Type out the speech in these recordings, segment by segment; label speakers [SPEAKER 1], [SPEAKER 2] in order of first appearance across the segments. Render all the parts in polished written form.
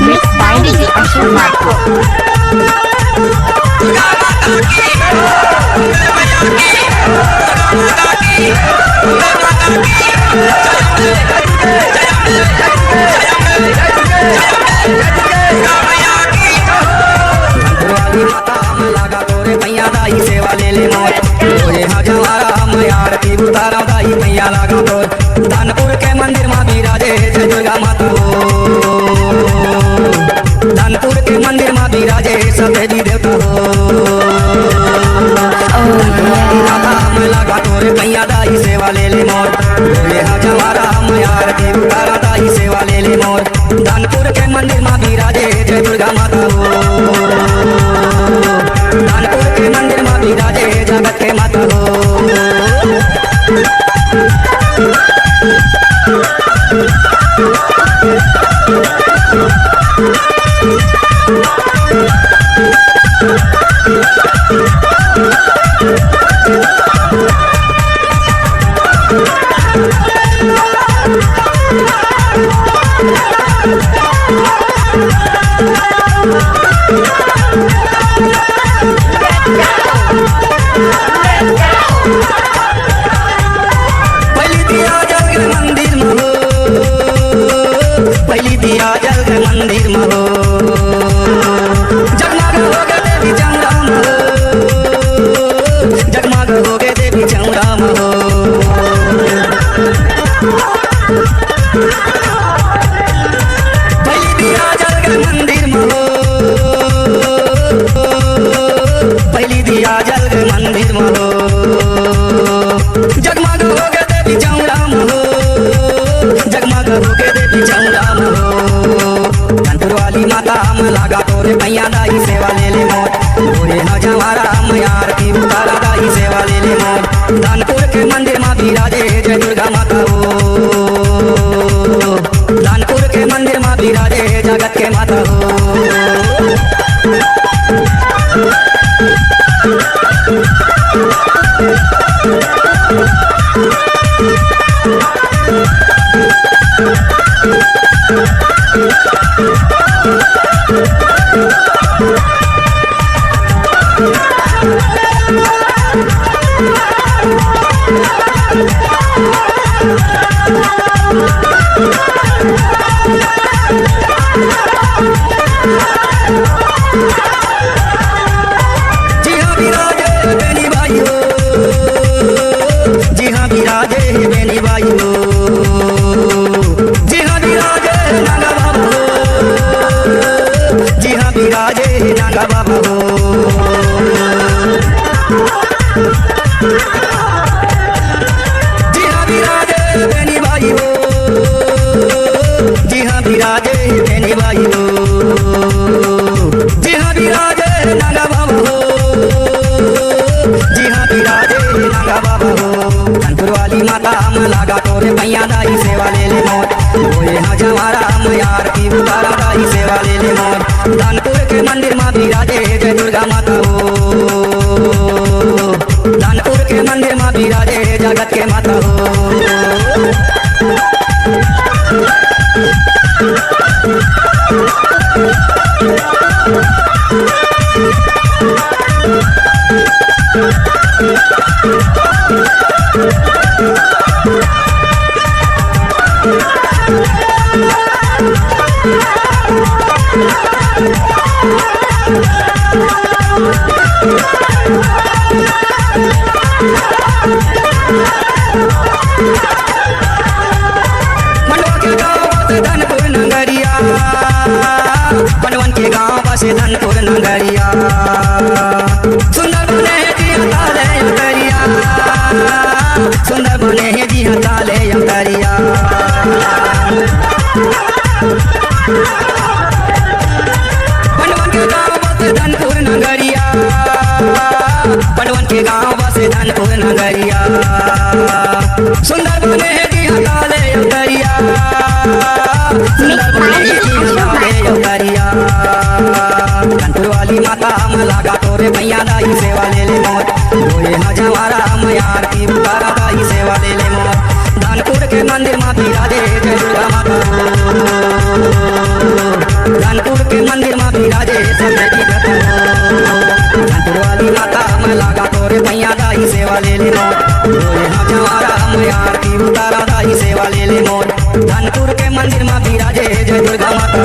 [SPEAKER 1] Mixed by DJ Ashur Marco.
[SPEAKER 2] लगा तोरे मैया दाई सेवा ले ले मोर तोरे हजारा हम आरती उतारा दाई मैया लगा तोर दानपुर के मंदिर मां बिराजे जय दुर्गा माता हो दानपुर के मंदिर मां बिराजे सब देवी देवता हो हम लगा तोरे मैया दाई सेवा ले ले मोर तोरे हजारा हम आरती उतारा दाई सेवा ले ले मोर दानपुर के मंदिर मां बिराजे जय दुर्गा माता हो दानपुर के मंदिर मां बिराजे जगत के माता हो पहली दिया जल के मंदिर में हो पहली दिया जल के मंदिर में हो जगमग हो गए देवी चौरा में हो जगमग हो गए देवी चौरा में हो पहली दिया जल के मंदिर में हो पहली दिया जल के मंदिर में हो जगमग हो गए देवी चौरा में हो जगमग हो गए देवी चौरा में हो कानपुर वाली माता हम लगा तोरे मैया दाई सेवा ले ले मोर तोरे हजारा हम आरती उतारा दाई सेवा ले ले मोर दानपुर के मंदिर मां बिराजे जय दुर्गा माता हो दानपुर के मंदिर मां बिराजे जगत के माता हो जी हाँ बिराजे बेनी भाई हो जी हाँ बिराजे बेनी भाई हो जी हाँ बिराजे नागा बाबा हो जी हाँ बिराजे नागा बाबा हो जी हाँ बिराजे बेनी भाई हो जी हाँ बिराजे बेनी भाई हो जी हाँ बिराजे नागा बाबा हो जी हाँ बिराजे नागा बाबा हो कानपुर वाली माता हम लगा तोरे मैया दाई सेवा ले ले मोर तोरे हजारा हम आरती उतारा दाई सेवा ले ले मोर दानपुर के मंदिर मां बिराजे जय दुर्गा माता हो दानपुर के मंदिर मां बिराजे जगत के माता हो मनवा के गाँव से धनपुर नगरिया मनवन के गाँव से धनपुर नगरिया सुंदर बने हैं जी ताले अंतरिया सुंदर बने हैं जी ताले अंतरिया मनवन के गाँव से धनपुर नगरिया मनवन के गाँव से धनपुर नगरिया सुंदर बने हैं जी ताले अंतरिया सुंदर बने हैं जी ताले अंतरिया कानपुर वाली माता लागा तोरे भैया दाई सेवा ले ले मोर रोए हाँ जवारा मैं आरती उतारा दाई सेवा ले ले मोर दानपुर के मंदिर माँ बिराजे जय दुर्गा माता दानपुर के मंदिर माँ बिराजे सबकी कथा दानपुर वाली माता मैं लागा तोरे भैया दाई सेवा ले ले मोर रोए हाँ जवारा मैं आरती उतारा दाई सेवा ले ले मोर दानपुर के मंदिर माँ बिराजे जय दुर्गा माता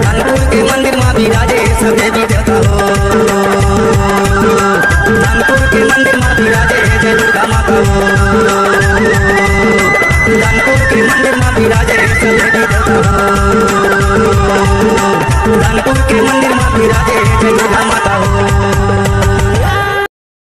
[SPEAKER 2] दानपुर के मंदिर माँ बिराजे सब देवी देवता हो दानपुर के मंदिर माँ बिराजे जय दुर्गा माता हो दानपुर के मंदिर माँ बिराजे सब देवी देवता हो दानपुर के मंदिर माँ बिराजे जय दुर्गा माता